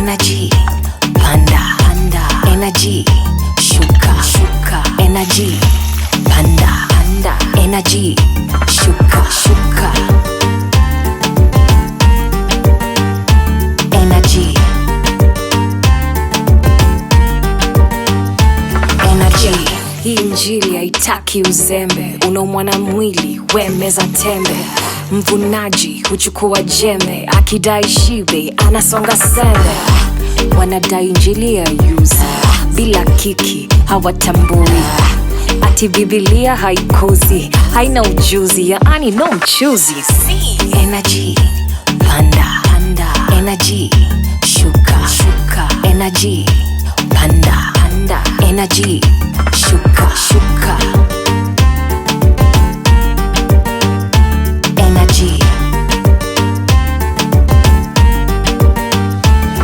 energy, panda, panda, energy, shuka, shuka, energy, panda, panda, energy, shuka, shuka, energy, energy. Hii injili haitaki uzembe, unaumwa na mwili, we meza tembe. Mvunaji huchukua jembe, akidai shibe anasonga sembe. Wanadai injili ya yuzi, bila kiki hawatambui. Ati Biblia haikozi, haina ujuzi, yaani no mchuzi. Energy, panda, panda, energy, shuka, shuka, energy, panda, panda, energy.